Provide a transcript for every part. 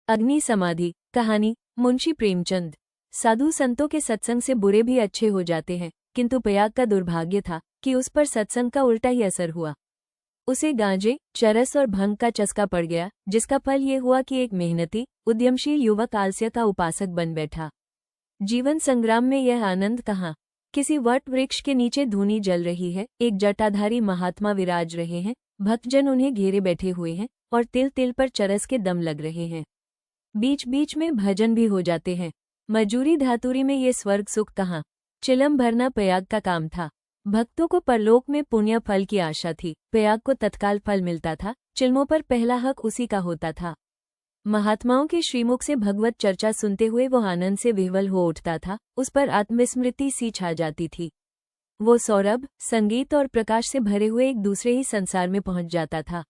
अग्नि समाधि। कहानी। मुंशी प्रेमचंद। साधु संतों के सत्संग से बुरे भी अच्छे हो जाते हैं, किंतु प्रयाग का दुर्भाग्य था कि उस पर सत्संग का उल्टा ही असर हुआ। उसे गांजे, चरस और भंग का चस्का पड़ गया, जिसका फल ये हुआ कि एक मेहनती, उद्यमशील युवक आलस्य का उपासक बन बैठा। जीवन संग्राम में यह आनंद कहाँ। किसी वट वृक्ष के नीचे धूनी जल रही है, एक जटाधारी महात्मा विराज रहे हैं, भक्तजन उन्हें घेरे बैठे हुए हैं और तिल तिल पर चरस के दम लग रहे हैं। बीच बीच में भजन भी हो जाते हैं। मजूरी धातुरी में ये स्वर्ग सुख कहाँ। चिलम भरना प्रयाग का काम था। भक्तों को परलोक में पुण्य फल की आशा थी। प्रयाग को तत्काल फल मिलता था, चिलमों पर पहला हक उसी का होता था। महात्माओं के श्रीमुख से भगवत चर्चा सुनते हुए वो आनंद से विह्वल हो उठता था, उस पर आत्मस्मृति सी छा जाती थी। वो सौरभ, संगीत और प्रकाश से भरे हुए एक दूसरे ही संसार में पहुंच जाता था।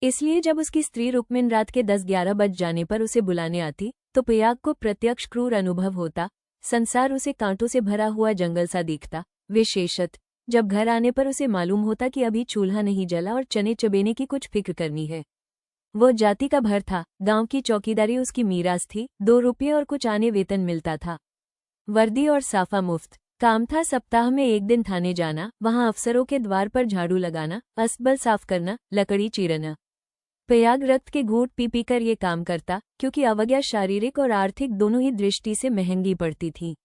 इसलिए जब उसकी स्त्री रुक्मिन रात के 10-11 बज जाने पर उसे बुलाने आती, तो प्रयाग को प्रत्यक्ष क्रूर अनुभव होता। संसार उसे कांटों से भरा हुआ जंगल सा दिखता, विशेषत जब घर आने पर उसे मालूम होता कि अभी चूल्हा नहीं जला और चने चबेने की कुछ फिक्र करनी है। वो जाति का भर था, गांव की चौकीदारी उसकी मीरास थी, 2 रुपये और कुछ आने वेतन मिलता था। वर्दी और साफा मुफ्त। काम था सप्ताह में 1 दिन थाने जाना, वहां अफसरों के द्वार पर झाड़ू लगाना, अस्तबल साफ करना, लकड़ी चीरना। प्रयाग रक्त के घूंट पी पी कर ये काम करता, क्योंकि अवज्ञा शारीरिक और आर्थिक दोनों ही दृष्टि से महंगी पड़ती थी।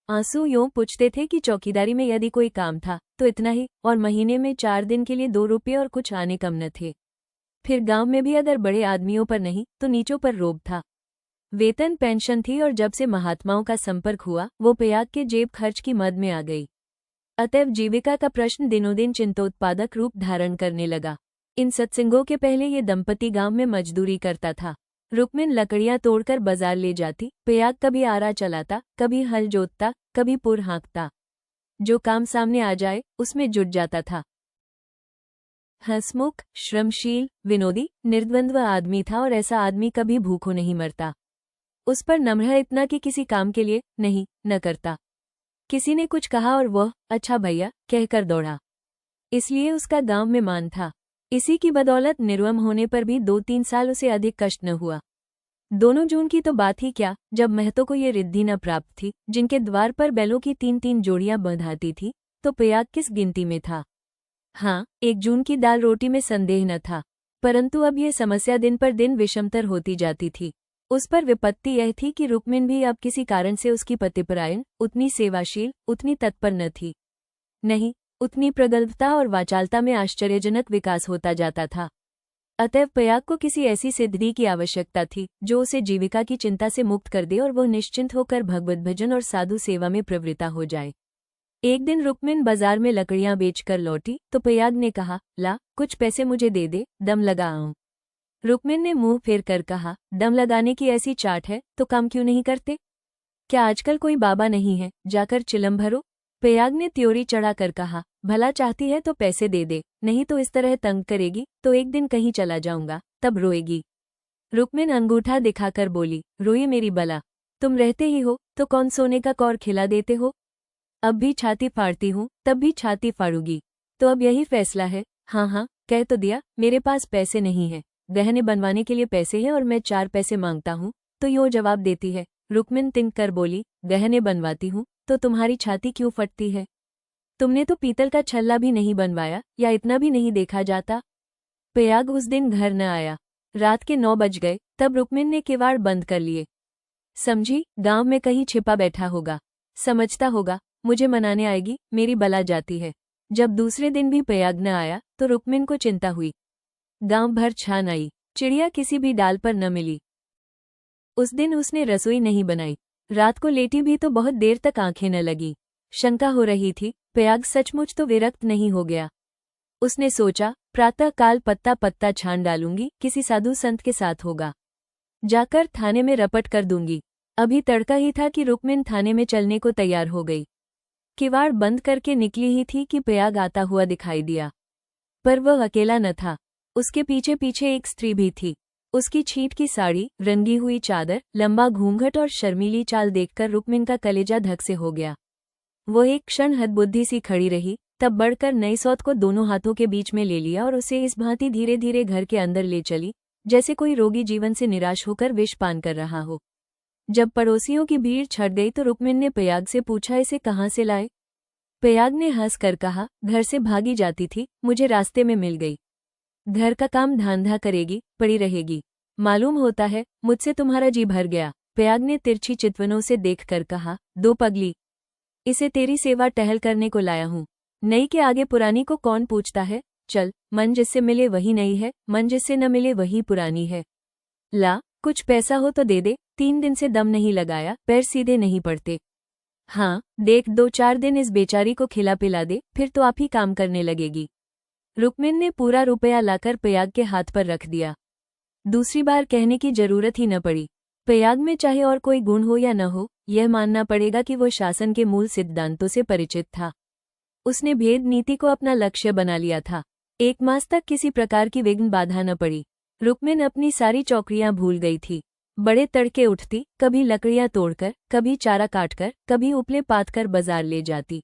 आंसू यूं पूछते थे कि चौकीदारी में यदि कोई काम था तो इतना ही, और महीने में 4 दिन के लिए 2 रुपये और कुछ आने कम न थे। फिर गांव में भी अगर बड़े आदमियों पर नहीं तो नीचों पर रोब था। वेतन पेंशन थी, और जब से महात्माओं का संपर्क हुआ वो प्रयाग के जेब खर्च की मद में आ गई। अतएव जीविका का प्रश्न दिनों दिन चिंतोत्पादक रूप धारण करने लगा। इन सत्संगों के पहले ये दंपति गांव में मजदूरी करता था। रुक्मिन लकड़ियां तोड़कर बाजार ले जाती, प्रयाग कभी आरा चलाता, कभी हल जोतता, कभी पुर हाँकता। जो काम सामने आ जाए उसमें जुट जाता था। हंसमुख, श्रमशील, विनोदी, निर्द्वंद्व आदमी था, और ऐसा आदमी कभी भूखों नहीं मरता। उस पर नम्र इतना कि किसी काम के लिए नहीं न करता। किसी ने कुछ कहा और वह अच्छा भैया कहकर दौड़ा। इसलिए उसका गांव में मान था। इसी की बदौलत निर्वम होने पर भी 2-3 साल उसे अधिक कष्ट न हुआ। 2 जून की तो बात ही क्या, जब महतो को ये रिद्धि न प्राप्त थी, जिनके द्वार पर बैलों की 3-3 जोड़ियां बंधाती थी, तो प्रयाग किस गिनती में था। हाँ, 1 जून की दाल रोटी में संदेह न था, परंतु अब ये समस्या दिन पर दिन विषमतर होती जाती थी। उस पर विपत्ति यह थी कि रुक्मिन भी अब किसी कारण से उसकी पतिपरायण, उतनी सेवाशील, उतनी तत्पर न थी। नहीं, उतनी प्रगल्भता और वाचालता में आश्चर्यजनक विकास होता जाता था। अतएव प्रयाग को किसी ऐसी सिद्धि की आवश्यकता थी जो उसे जीविका की चिंता से मुक्त कर दे और वह निश्चिंत होकर भगवत भजन और साधु सेवा में प्रवृत्ता हो जाए। एक दिन रुक्मिन बाजार में लकड़ियां बेचकर लौटी तो प्रयाग ने कहा, ला कुछ पैसे मुझे दे दे, दम लगा आऊं। रुक्मिन ने मुंह फेर कर कहा, दम लगाने की ऐसी चाट है तो काम क्यों नहीं करते। क्या आजकल कोई बाबा नहीं है, जाकर चिलम भरो। प्रयाग ने त्योरी चढ़ाकर कहा, भला चाहती है तो पैसे दे दे, नहीं तो इस तरह तंग करेगी तो एक दिन कहीं चला जाऊंगा, तब रोएगी। रुक्मिन अंगूठा दिखाकर बोली, रोए मेरी बला, तुम रहते ही हो तो कौन सोने का कौर खिला देते हो। अब भी छाती फाड़ती हूँ, तब भी छाती फाड़ूगी, तो अब यही फैसला है। हाँ हाँ, कह तो दिया, मेरे पास पैसे नहीं है, गहने बनवाने के लिए पैसे हैं और मैं 4 पैसे मांगता हूँ तो यो जवाब देती है। रुक्मिन तिनक कर बोली, गहने बनवाती हूँ तो तुम्हारी छाती क्यों फटती है। तुमने तो पीतल का छल्ला भी नहीं बनवाया, या इतना भी नहीं देखा जाता। प्रयाग उस दिन घर न आया। रात के 9 बज गए, तब रुक्मिन ने किवाड़ बंद कर लिए। समझी, गांव में कहीं छिपा बैठा होगा, समझता होगा मुझे मनाने आएगी, मेरी बला जाती है। जब दूसरे दिन भी प्रयाग न आया तो रुक्मिन को चिंता हुई। गांव भर छान आई, चिड़िया किसी भी डाल पर न मिली। उस दिन उसने रसोई नहीं बनाई। रात को लेटी भी तो बहुत देर तक आंखें न लगी। शंका हो रही थी, प्रयाग सचमुच तो विरक्त नहीं हो गया। उसने सोचा, प्रातः काल पत्ता पत्ता छान डालूंगी, किसी साधु संत के साथ होगा, जाकर थाने में रपट कर दूंगी। अभी तड़का ही था कि रुक्मिन थाने में चलने को तैयार हो गई। किवाड़ बंद करके निकली ही थी कि प्रयाग आता हुआ दिखाई दिया, पर वह अकेला न था, उसके पीछे पीछे एक स्त्री भी थी। उसकी छींट की साड़ी, रंगी हुई चादर, लंबा घूंघट और शर्मीली चाल देखकर रुक्मिन का कलेजा धक से हो गया। वो एक क्षण हदबुद्धि सी खड़ी रही, तब बढ़कर नई सौत को दोनों हाथों के बीच में ले लिया और उसे इस भांति धीरे धीरे घर के अंदर ले चली, जैसे कोई रोगी जीवन से निराश होकर विष पान कर रहा हो। जब पड़ोसियों की भीड़ छट गई तो रुक्मिन ने पयाग से पूछा, इसे कहाँ से लाए? पयाग ने हंस कर कहा, घर से भागी जाती थी, मुझे रास्ते में मिल गई। घर का काम धांधा करेगी, पड़ी रहेगी। मालूम होता है मुझसे तुम्हारा जी भर गया। पयाग ने तिरछी चितवनों से देखकर कहा, दो पगली, इसे तेरी सेवा टहल करने को लाया हूँ। नई के आगे पुरानी को कौन पूछता है? चल, मन जिससे मिले वही नई है, मन जिससे न मिले वही पुरानी है। ला, कुछ पैसा हो तो दे दे, 3 दिन से दम नहीं लगाया, पैर सीधे नहीं पड़ते। हाँ, देख 2-4 दिन इस बेचारी को खिला पिला दे, फिर तो आप ही काम करने लगेगी। रुक्मिन ने पूरा रुपया लाकर पयाग के हाथ पर रख दिया। दूसरी बार कहने की जरूरत ही न पड़ी। पयाग में चाहे और कोई गुण हो या न हो, यह मानना पड़ेगा कि वो शासन के मूल सिद्धांतों से परिचित था। उसने भेद नीति को अपना लक्ष्य बना लिया था। 1 मास तक किसी प्रकार की विघ्न बाधा न पड़ी। रुक्मिन अपनी सारी चौकड़ियां भूल गई थी। बड़े तड़के उठती, कभी लकड़ियां तोड़कर, कभी चारा काटकर, कभी उपले पातकर बाजार ले जाती।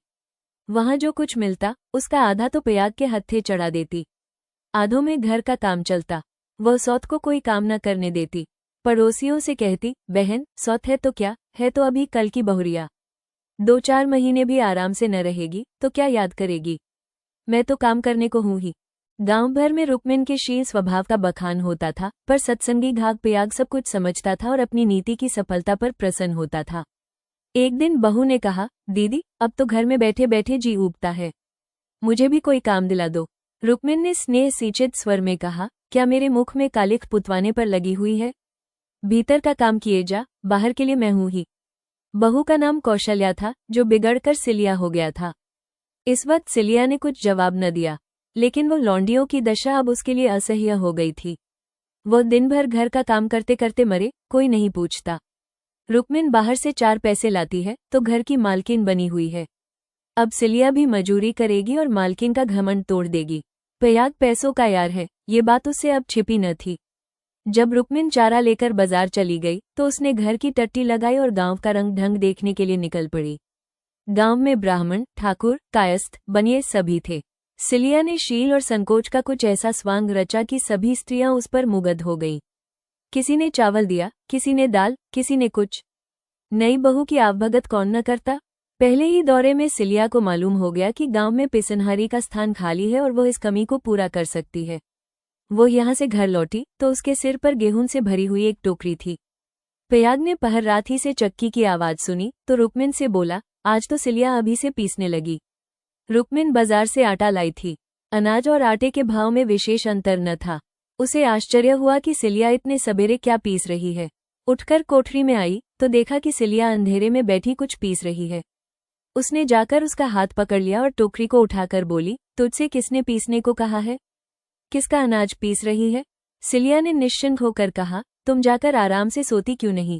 वहां जो कुछ मिलता उसका आधा तो पयाग के हत्थे चढ़ा देती। आधों में घर का काम चलता। वह सौत को कोई काम न करने देती। पड़ोसियों से कहती, बहन सौत है तो क्या है, तो अभी कल की बहुरिया। 2-4 महीने भी आराम से न रहेगी तो क्या याद करेगी? मैं तो काम करने को हूं ही। गांव भर में रुक्मिन के शील स्वभाव का बखान होता था, पर सत्संगी घाघ पयाग सब कुछ समझता था और अपनी नीति की सफलता पर प्रसन्न होता था। एक दिन बहू ने कहा, दीदी अब तो घर में बैठे बैठे जी उबता है, मुझे भी कोई काम दिला दो। रुक्मिन ने स्नेह सींचित स्वर में कहा, क्या मेरे मुख में कालिख पुतवाने पर लगी हुई है? भीतर का काम किए जा, बाहर के लिए मैं हूं ही। बहू का नाम कौशल्या था, जो बिगड़कर सिलिया हो गया था। इस वक्त सिलिया ने कुछ जवाब न दिया, लेकिन वो लौंडियों की दशा अब उसके लिए असह्य हो गई थी। वो दिन भर घर का काम करते करते मरे, कोई नहीं पूछता। रुक्मिन बाहर से 4 पैसे लाती है तो घर की मालकिन बनी हुई है। अब सिलिया भी मजूरी करेगी और मालकिन का घमंड तोड़ देगी। पयाग पैसों का यार है, ये बात उससे अब छिपी न थी। जब रुक्मिन चारा लेकर बाजार चली गई तो उसने घर की टट्टी लगाई और गांव का रंग ढंग देखने के लिए निकल पड़ी। गांव में ब्राह्मण, ठाकुर, कायस्थ, बनिए सभी थे। सिलिया ने शील और संकोच का कुछ ऐसा स्वांग रचा कि सभी स्त्रियां उस पर मुग्ध हो गईं। किसी ने चावल दिया, किसी ने दाल, किसी ने कुछ। नई बहू की आवभगत कौन न करता। पहले ही दौरे में सिलिया को मालूम हो गया कि गांव में पिसनहारी का स्थान खाली है और वह इस कमी को पूरा कर सकती है। वो यहाँ से घर लौटी तो उसके सिर पर गेहूं से भरी हुई एक टोकरी थी। पयाग ने पहर रात ही से चक्की की आवाज सुनी तो रुक्मिन से बोला, आज तो सिलिया अभी से पीसने लगी। रुक्मिन बाजार से आटा लाई थी। अनाज और आटे के भाव में विशेष अंतर न था। उसे आश्चर्य हुआ कि सिलिया इतने सबेरे क्या पीस रही है। उठकर कोठरी में आई तो देखा कि सिलिया अंधेरे में बैठी कुछ पीस रही है। उसने जाकर उसका हाथ पकड़ लिया और टोकरी को उठाकर बोली, तुझसे किसने पीसने को कहा है? किसका अनाज पीस रही है? सिलिया ने निश्चिंत होकर कहा, तुम जाकर आराम से सोती क्यों नहीं?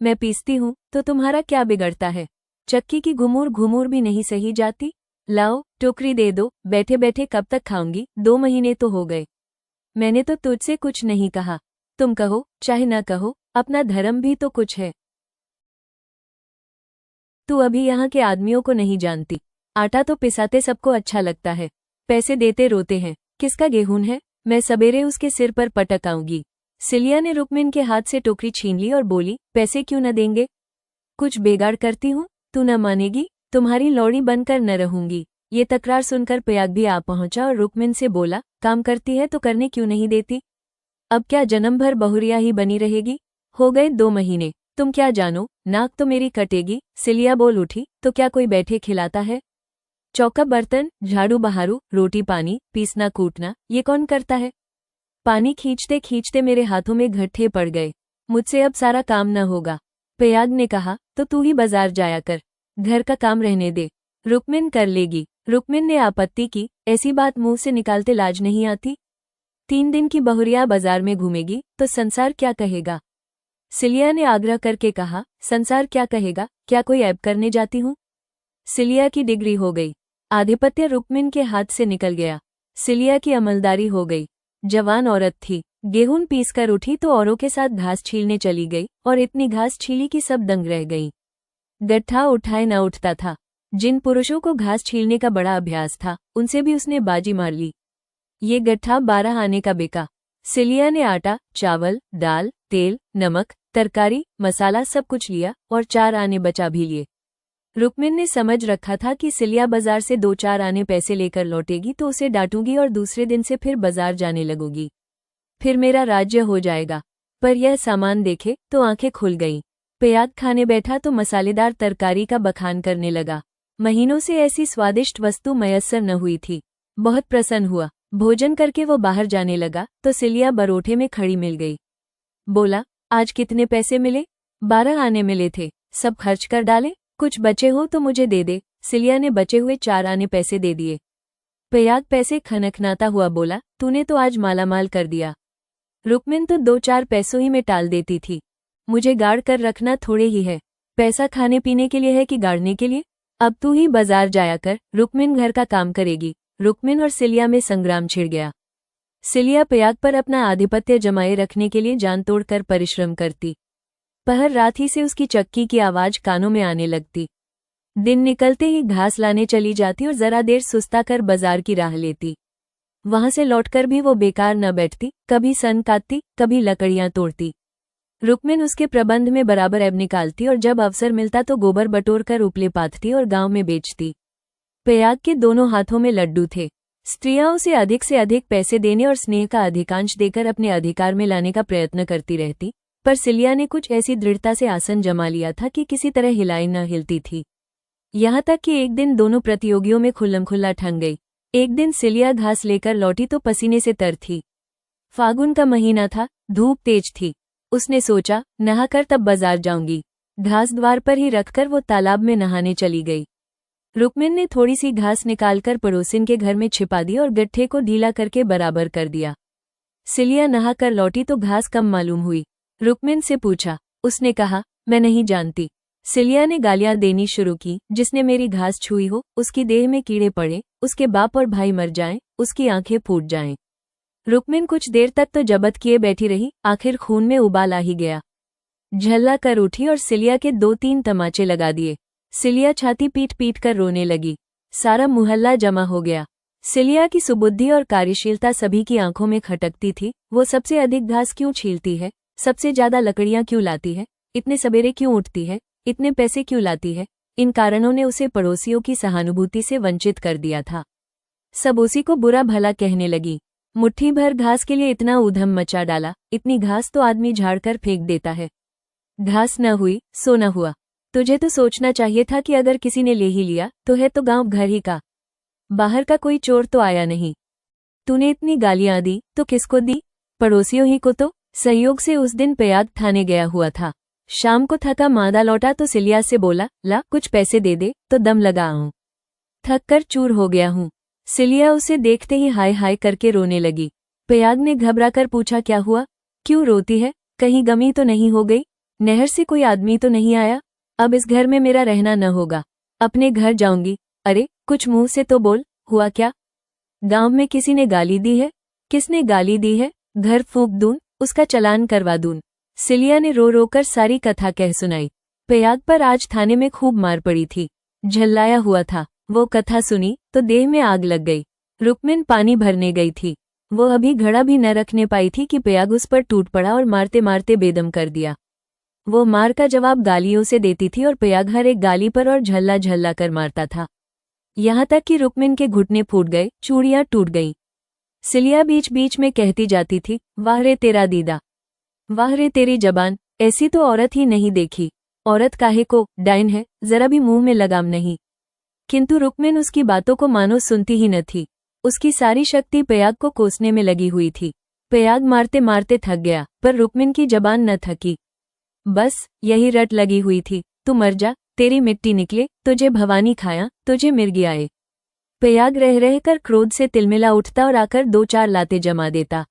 मैं पीसती हूँ तो तुम्हारा क्या बिगड़ता है? चक्की की घुमूर घुमूर भी नहीं सही जाती। लाओ टोकरी दे दो, बैठे बैठे कब तक खाऊंगी, 2 महीने तो हो गए। मैंने तो तुझसे कुछ नहीं कहा। तुम कहो चाहे न कहो, अपना धर्म भी तो कुछ है। तू अभी यहाँ के आदमियों को नहीं जानती। आटा तो पिसाते सबको अच्छा लगता है, पैसे देते रोते हैं। किसका गेहूं है? मैं सबेरे उसके सिर पर पटक आऊंगी। सिलिया ने रुक्मिन के हाथ से टोकरी छीन ली और बोली, पैसे क्यों न देंगे? कुछ बेगाड़ करती हूँ, तू न मानेगी, तुम्हारी लौड़ी बनकर न रहूंगी। ये तकरार सुनकर पयाग भी आ पहुंचा और रुक्मिन से बोला, काम करती है तो करने क्यों नहीं देती? अब क्या जन्म भर बहुरिया ही बनी रहेगी? हो गए 2 महीने, तुम क्या जानो, नाक तो मेरी कटेगी। सिलिया बोल उठी, तो क्या कोई बैठे खिलाता है? चौका बर्तन, झाड़ू बहारू, रोटी पानी, पीसना कूटना, ये कौन करता है? पानी खींचते खींचते मेरे हाथों में घट्ठे पड़ गए, मुझसे अब सारा काम न होगा। पयाग ने कहा, तो तू ही बाजार जाया कर, घर का काम रहने दे, रुक्मिन कर लेगी। रुक्मिन ने आपत्ति की, ऐसी बात मुंह से निकालते लाज नहीं आती? 3 दिन की बहुरिया बाजार में घूमेगी तो संसार क्या कहेगा? सिलिया ने आग्रह करके कहा, संसार क्या कहेगा, क्या कोई ऐब करने जाती हूँ? सिलिया की डिग्री हो गई। आधिपत्य रुक्मिन के हाथ से निकल गया। सिलिया की अमलदारी हो गई। जवान औरत थी, गेहूं पीसकर उठी तो औरों के साथ घास छीलने चली गई और इतनी घास छीली कि सब दंग रह गईं। गट्ठा उठाए न उठता था। जिन पुरुषों को घास छीलने का बड़ा अभ्यास था, उनसे भी उसने बाजी मार ली। ये गट्ठा 12 आने का बिका। सिलिया ने आटा, चावल, दाल, तेल, नमक, तरकारी, मसाला सब कुछ लिया और 4 आने बचा भी लिए। रुक्मिन ने समझ रखा था कि सिलिया बाजार से 2-4 आने पैसे लेकर लौटेगी तो उसे डांटूंगी और दूसरे दिन से फिर बाजार जाने लगूंगी, फिर मेरा राज्य हो जाएगा। पर यह सामान देखे तो आंखें खुल गईं। प्याग खाने बैठा तो मसालेदार तरकारी का बखान करने लगा। महीनों से ऐसी स्वादिष्ट वस्तु मयस्सर न हुई थी। बहुत प्रसन्न हुआ। भोजन करके वो बाहर जाने लगा तो सिलिया बरोठे में खड़ी मिल गई। बोला, आज कितने पैसे मिले? 12 आने मिले थे। सब खर्च कर डाले? कुछ बचे हो तो मुझे दे दे। सिलिया ने बचे हुए 4 आने पैसे दे दिए। प्याग पैसे खनखनाता हुआ बोला, तूने तो आज मालामाल कर दिया। रुक्मिन तो 2-4 पैसों ही में टाल देती थी। मुझे गाड़ कर रखना थोड़े ही है। पैसा खाने पीने के लिए है कि गाड़ने के लिए? अब तू ही बाजार जाया कर, रुक्मिन घर का काम करेगी। रुक्मिन और सिलिया में संग्राम छिड़ गया। सिलिया प्याग पर अपना आधिपत्य जमाए रखने के लिए जान तोड़कर परिश्रम करती। पहर रात ही से उसकी चक्की की आवाज कानों में आने लगती। दिन निकलते ही घास लाने चली जाती और जरा देर सुस्ता कर बाजार की राह लेती। वहां से लौटकर भी वो बेकार न बैठती, कभी सन काटती, कभी लकड़ियां तोड़ती। रुक्मिन उसके प्रबंध में बराबर ऐब निकालती और जब अवसर मिलता तो गोबर बटोर कर उपले पाथती और गांव में बेचती। प्याग के दोनों हाथों में लड्डू थे। स्त्रियां उसे अधिक से अधिक पैसे देने और स्नेह का अधिकांश देकर अपने अधिकार में लाने का प्रयत्न करती रहती, पर सिलिया ने कुछ ऐसी दृढ़ता से आसन जमा लिया था कि किसी तरह हिलाई न हिलती थी। यहाँ तक कि एक दिन दोनों प्रतियोगियों में खुल्लमखुल्ला ठन गई। एक दिन सिलिया घास लेकर लौटी तो पसीने से तर थी। फागुन का महीना था, धूप तेज थी। उसने सोचा, नहाकर तब बाजार जाऊंगी। घास द्वार पर ही रखकर वो तालाब में नहाने चली गई। रुक्मिन ने थोड़ी सी घास निकालकर पड़ोसिन के घर में छिपा दी और गट्ठे को ढीला करके बराबर कर दिया। सिलिया नहाकर लौटी तो घास कम मालूम हुई। रुक्मिन से पूछा। उसने कहा, मैं नहीं जानती। सिलिया ने गालियां देनी शुरू की। जिसने मेरी घास छुई हो, उसकी देह में कीड़े पड़े, उसके बाप और भाई मर जाएं, उसकी आंखें फूट जाएं। रुक्मिन कुछ देर तक तो जबत किए बैठी रही, आखिर खून में उबाल आ ही गया। झल्ला कर उठी और सिलिया के 2-3 तमाचे लगा दिए। सिलिया छाती पीट पीट कर रोने लगी। सारा मुहल्ला जमा हो गया। सिलिया की सुबुद्धि और कार्यशीलता सभी की आंखों में खटकती थी। वो सबसे अधिक घास क्यों छीलती है? सबसे ज्यादा लकड़ियां क्यों लाती है? इतने सवेरे क्यों उठती है? इतने पैसे क्यों लाती है? इन कारणों ने उसे पड़ोसियों की सहानुभूति से वंचित कर दिया था। सब उसी को बुरा भला कहने लगी। मुट्ठी भर घास के लिए इतना ऊधम मचा डाला। इतनी घास तो आदमी झाड़कर फेंक देता है। घास न हुई सो न हुआ। तुझे तो सोचना चाहिए था कि अगर किसी ने ले ही लिया तो है तो गांव घर ही का, बाहर का कोई चोर तो आया नहीं। तूने इतनी गालियां दी तो किसको दी? पड़ोसियों ही को तो। सहयोग से उस दिन प्याग थाने गया हुआ था। शाम को थका मादा लौटा तो सिलिया से बोला, ला कुछ पैसे दे दे तो दम लगा आऊं, थक कर चूर हो गया हूं। सिलिया उसे देखते ही हाय हाय करके रोने लगी। प्याग ने घबराकर पूछा, क्या हुआ? क्यों रोती है? कहीं गमी तो नहीं हो गई? नहर से कोई आदमी तो नहीं आया? अब इस घर में मेरा रहना न होगा, अपने घर जाऊंगी। अरे कुछ मुंह से तो बोल, हुआ क्या? गांव में किसी ने गाली दी है? किसने गाली दी है? घर फूंक दूं, उसका चालान करवा दूं। सिलिया ने रो रो कर सारी कथा कह सुनाई। प्याग पर आज थाने में खूब मार पड़ी थी, झल्लाया हुआ था। वो कथा सुनी तो देह में आग लग गई। रुक्मिन पानी भरने गई थी। वो अभी घड़ा भी न रखने पाई थी कि प्याग उस पर टूट पड़ा और मारते मारते बेदम कर दिया। वो मार का जवाब गालियों से देती थी और प्याग हर एक गाली पर और झल्ला झल्ला कर मारता था। यहाँ तक कि रुक्मिन के घुटने फूट गए, चूड़ियां टूट गईं। सिलिया बीच बीच में कहती जाती थी, वाह रे तेरा दीदा, वाह रे तेरी जबान, ऐसी तो औरत ही नहीं देखी। औरत काहे को, डाइन है, जरा भी मुंह में लगाम नहीं। किंतु रुक्मिन उसकी बातों को मानो सुनती ही न थी। उसकी सारी शक्ति प्याग को कोसने में लगी हुई थी। प्याग मारते मारते थक गया, पर रुक्मिन की जबान न थकी। बस यही रट लगी हुई थी, तू मर जा, तेरी मिट्टी निकले, तुझे भवानी खाया, तुझे मिर्गी आए। प्याग रह रह कर क्रोध से तिलमिला उठता और आकर 2-4 लाते जमा देता।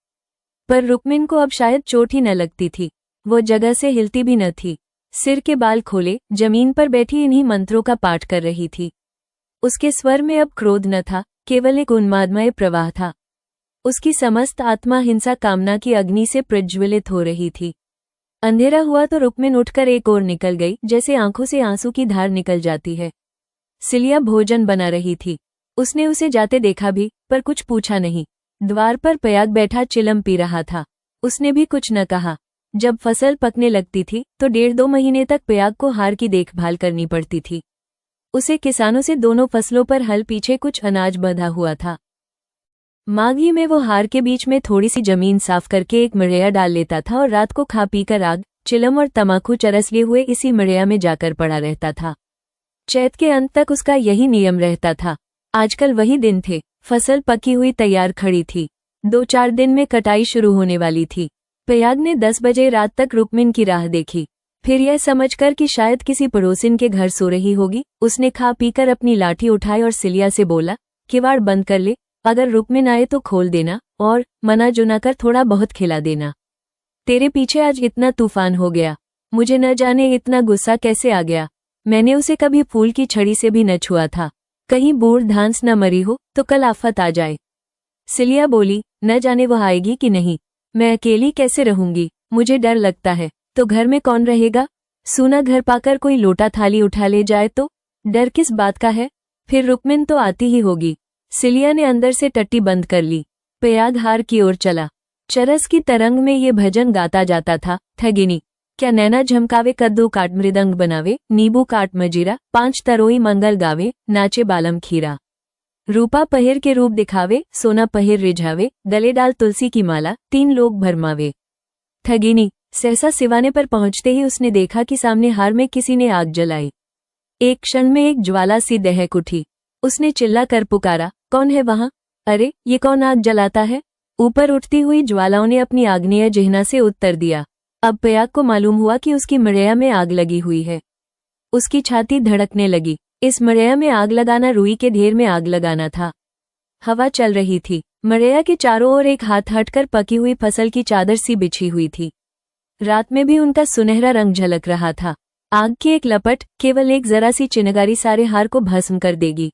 पर रुक्मिन को अब शायद चोट ही न लगती थी। वो जगह से हिलती भी न थी। सिर के बाल खोले जमीन पर बैठी इन्हीं मंत्रों का पाठ कर रही थी। उसके स्वर में अब क्रोध न था, केवल एक उन्मादमय प्रवाह था। उसकी समस्त आत्मा हिंसा कामना की अग्नि से प्रज्वलित हो रही थी। अंधेरा हुआ तो रुक्मिन उठकर एक ओर निकल गई, जैसे आंखों से आंसू की धार निकल जाती है। सिलिया भोजन बना रही थी। उसने उसे जाते देखा भी, पर कुछ पूछा नहीं। द्वार पर पयाग बैठा चिलम पी रहा था। उसने भी कुछ न कहा। जब फसल पकने लगती थी तो 1.5-2 महीने तक पयाग को हार की देखभाल करनी पड़ती थी। उसे किसानों से दोनों फसलों पर हल पीछे कुछ अनाज बंधा हुआ था। माघी में वो हार के बीच में थोड़ी सी जमीन साफ करके एक मड़ैया डाल लेता था और रात को खा पीकर आग, चिलम और तमाकू चरस लिए हुए इसी मड़ैया में जाकर पड़ा रहता था। चैत के अंत तक उसका यही नियम रहता था। आजकल वही दिन थे। फसल पकी हुई तैयार खड़ी थी। 2-4 दिन में कटाई शुरू होने वाली थी। पयाग ने 10 बजे रात तक रुक्मिन की राह देखी। फिर यह समझकर कि शायद किसी पड़ोसिन के घर सो रही होगी, उसने खा पीकर अपनी लाठी उठाई और सिलिया से बोला, किवाड़ बंद कर ले, अगर रुक्मिन आए तो खोल देना और मना जुना कर थोड़ा बहुत खिला देना। तेरे पीछे आज इतना तूफान हो गया, मुझे न जाने इतना गुस्सा कैसे आ गया। मैंने उसे कभी फूल की छड़ी से भी न छुआ था। कहीं बूढ़ धांस न मरी हो तो कल आफत आ जाए। सिलिया बोली, न जाने वह आएगी कि नहीं। मैं अकेली कैसे रहूंगी, मुझे डर लगता है। तो घर में कौन रहेगा? सूना घर पाकर कोई लोटा थाली उठा ले जाए तो? डर किस बात का है? फिर रुक्मिन तो आती ही होगी। सिलिया ने अंदर से टट्टी बंद कर ली। पयाग हार की ओर चला। चरस की तरंग में ये भजन गाता जाता था, ठगिनी क्या नैना झमकावे, कद्दू काट मृदंग बनावे, नींबू काट मजीरा, 5 तरोई मंगल गावे, नाचे बालम खीरा। रूपा पहिर के रूप दिखावे, सोना पहिर रिझावे, गले डाल तुलसी की माला, 3 लोग भरमावे। ठगिनी। सहसा सिवाने पर पहुंचते ही उसने देखा कि सामने हार में किसी ने आग जलाई। एक क्षण में एक ज्वाला सी दहक उठी। उसने चिल्ला कर पुकारा, कौन है वहां? अरे ये कौन आग जलाता है? ऊपर उठती हुई ज्वालाओं ने अपनी आग्नेय जिह्ना से उत्तर दिया। अब पयाग को मालूम हुआ कि उसकी मड़ैया में आग लगी हुई है। उसकी छाती धड़कने लगी। इस मड़ैया में आग लगाना रुई के ढेर में आग लगाना था। हवा चल रही थी। मड़ैया के चारों ओर एक हाथ हटकर पकी हुई फसल की चादर सी बिछी हुई थी। रात में भी उनका सुनहरा रंग झलक रहा था। आग की एक लपट, केवल एक जरा सी चिनगारी सारे हार को भस्म कर देगी।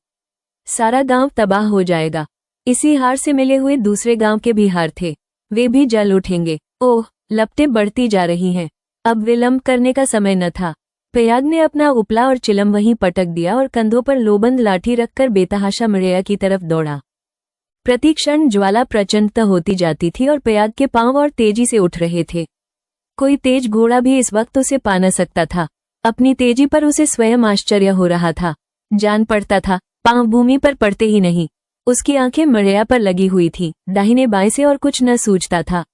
सारा गांव तबाह हो जाएगा। इसी हार से मिले हुए दूसरे गांव के भी हार थे, वे भी जल उठेंगे। ओह, लपटें बढ़ती जा रही हैं। अब विलंब करने का समय न था। पयाग ने अपना उपला और चिलम वहीं पटक दिया और कंधों पर लोबंद लाठी रखकर बेतहाशा मड़ैया की तरफ दौड़ा। प्रतिक्षण ज्वाला प्रचंड होती जाती थी और पयाग के पांव और तेजी से उठ रहे थे। कोई तेज घोड़ा भी इस वक्त उसे पा न सकता था। अपनी तेजी पर उसे स्वयं आश्चर्य हो रहा था। जान पड़ता था, पांव भूमि पर पड़ते ही नहीं। उसकी आंखें मड़ैया पर लगी हुई थी, दाहिने बाएं से और कुछ न सूझता था।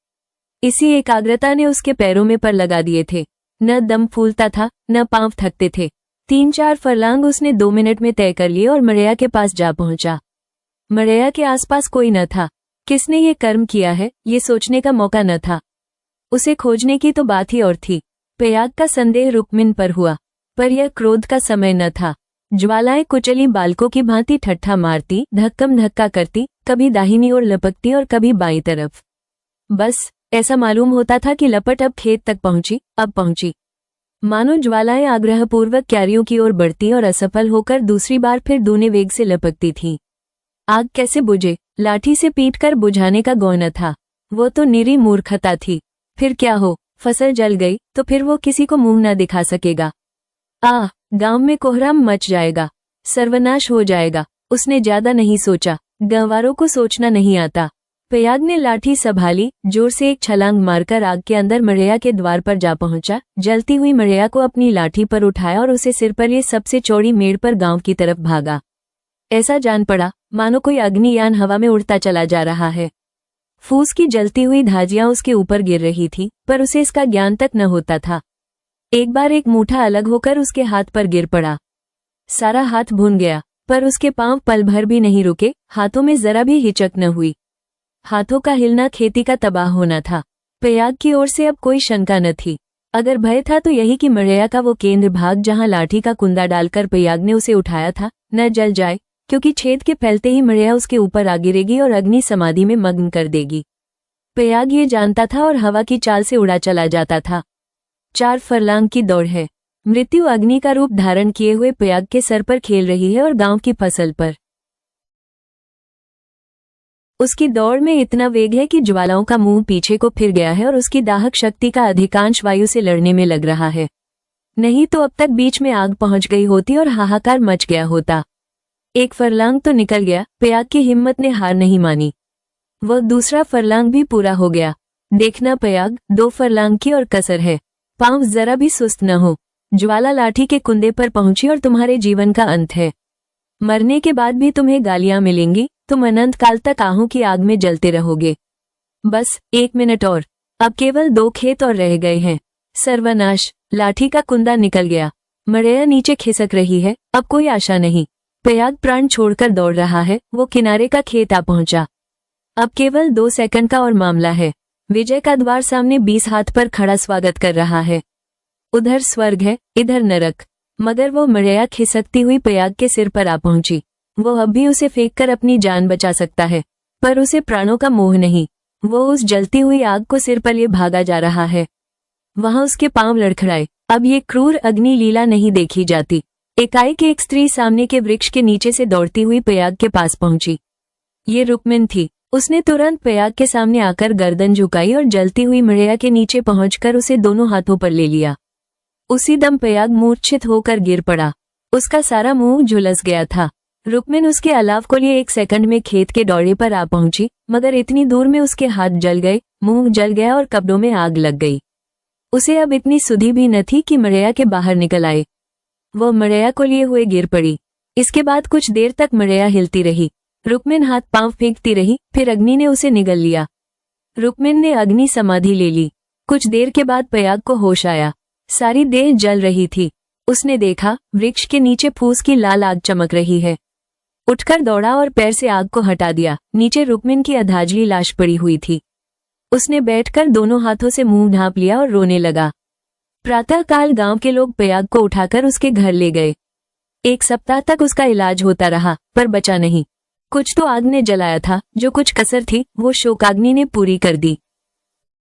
इसी एकाग्रता ने उसके पैरों में पर लगा दिए थे। न दम फूलता था, न पांव थकते थे। 3-4 फरलांग उसने 2 मिनट में तय कर लिए और मड़ैया के पास जा पहुंचा। मड़ैया के आसपास कोई न था। किसने ये कर्म किया है, ये सोचने का मौका न था। उसे खोजने की तो बात ही और थी। पयाग का संदेह रुक्मिन पर हुआ, पर यह क्रोध का समय न था। ज्वालाएं कुचली बालकों की भांति ठट्ठा मारती, धक्कम धक्का करती, कभी दाहिनी ओर लपकती और कभी बाईं तरफ। बस ऐसा मालूम होता था कि लपट अब खेत तक पहुंची, अब पहुंची। मानो ज्वालाएं आग्रहपूर्वक क्यारियों की ओर बढ़ती और असफल होकर दूसरी बार फिर दूने वेग से लपकती थीं। आग कैसे बुझे? लाठी से पीटकर बुझाने का गौन था। वो तो निरी मूर्खता थी। फिर क्या हो, फसल जल गई तो फिर वो किसी को मुंह न दिखा सकेगा। गांव में कोहराम मच जाएगा, सर्वनाश हो जाएगा। उसने ज्यादा नहीं सोचा। गंवारों को सोचना नहीं आता। पयाग ने लाठी संभाली, जोर से एक छलांग मारकर आग के अंदर मड़ैया के द्वार पर जा पहुंचा। जलती हुई मड़ैया को अपनी लाठी पर उठाया और उसे सिर पर ले सबसे चौड़ी मेड़ पर गांव की तरफ भागा। ऐसा जान पड़ा मानो कोई अग्नियान हवा में उड़ता चला जा रहा है। फूस की जलती हुई धाजियां उसके ऊपर गिर रही थी, पर उसे इसका ज्ञान तक न होता था। एक बार एक मूठा अलग होकर उसके हाथ पर गिर पड़ा। सारा हाथ भुन गया, पर उसके पांव पल भर भी नहीं रुके। हाथों में जरा भी हिचक न हुई। हाथों का हिलना खेती का तबाह होना था। पयाग की ओर से अब कोई शंका न थी। अगर भय था तो यही कि मड़ैया का वो केंद्र भाग जहां लाठी का कुंदा डालकर पयाग ने उसे उठाया था, न जल जाए, क्योंकि छेद के फैलते ही मड़ैया उसके ऊपर आ गिरेगी और अग्नि समाधि में मग्न कर देगी। पयाग ये जानता था और हवा की चाल से उड़ा चला जाता था। 4 फरलांग की दौड़ है। मृत्यु अग्नि का रूप धारण किए हुए पयाग के सर पर खेल रही है और गांव की फसल पर। उसकी दौड़ में इतना वेग है कि ज्वालाओं का मुंह पीछे को फिर गया है और उसकी दाहक शक्ति का अधिकांश वायु से लड़ने में लग रहा है। नहीं तो अब तक बीच में आग पहुंच गई होती और हाहाकार मच गया होता। 1 फरलांग तो निकल गया। पयाग की हिम्मत ने हार नहीं मानी। वह दूसरा फरलांग भी पूरा हो गया। देखना पयाग, 2 फरलांग की और कसर है। पांव जरा भी सुस्त न हो। ज्वाला लाठी के कुंदे पर पहुंची और तुम्हारे जीवन का अंत है। मरने के बाद भी तुम्हें गालियां मिलेंगी, तुम अनंत काल तक आहों की आग में जलते रहोगे। बस 1 मिनट और, अब केवल 2 खेत और रह गए हैं। सर्वनाश, लाठी का कुंदा निकल गया। मड़ैया नीचे खिसक रही है, अब कोई आशा नहीं। पयाग प्राण छोड़कर दौड़ रहा है, वो किनारे का खेत आ पहुंचा। अब केवल 2 सेकंड का और मामला है। विजय का द्वार सामने 20 हाथ पर खड़ा स्वागत कर रहा है। उधर स्वर्ग है, इधर नरक। मगर वो मड़ैया खिसकती हुई पयाग के सिर पर आ पहुंची। वो अब भी उसे फेंककर अपनी जान बचा सकता है, पर उसे प्राणों का मोह नहीं। वो उस जलती हुई आग को सिर पर लिए भागा जा रहा है। वहां उसके पांव लड़खड़ाए। अब ये क्रूर अग्नि लीला नहीं देखी जाती। एकाएक एक स्त्री सामने के वृक्ष के नीचे से दौड़ती हुई पयाग के पास पहुंची। ये रुक्मिन थी। उसने तुरंत पयाग के सामने आकर गर्दन झुकाई और जलती हुई मड़ैया के नीचे पहुंचकर उसे दोनों हाथों पर ले लिया। उसी दम पयाग मूर्छित होकर गिर पड़ा। उसका सारा मुंह झुलस गया था। रुक्मिन उसके अलाव को लिए 1 सेकंड में खेत के दौरे पर आ पहुंची, मगर इतनी दूर में उसके हाथ जल गए, मुंह जल गया और कपड़ों में आग लग गई। उसे अब इतनी सुधि भी न थी कि मड़ैया के बाहर निकल आए। वह मड़ैया को लिए हुए गिर पड़ी। इसके बाद कुछ देर तक मड़ैया हिलती रही। रुक्मिन हाथ पांव फेंकती रही, फिर अग्नि ने उसे निगल लिया। रुक्मिन ने अग्नि समाधि ले ली। कुछ देर के बाद पयाग को होश आया। सारी देह जल रही थी। उसने देखा, वृक्ष के नीचे फूस की लाल आग चमक रही है। उठकर दौड़ा और पैर से आग को हटा दिया। नीचे रुक्मिन की अधाजली लाश पड़ी हुई थी। उसने बैठकर दोनों हाथों से मुंह ढांप लिया और रोने लगा। प्रातःकाल गांव के लोग पयाग को उठाकर उसके घर ले गए। 1 सप्ताह तक उसका इलाज होता रहा, पर बचा नहीं। कुछ तो आग ने जलाया था, जो कुछ कसर थी वो शोकाग्नि ने पूरी कर दी।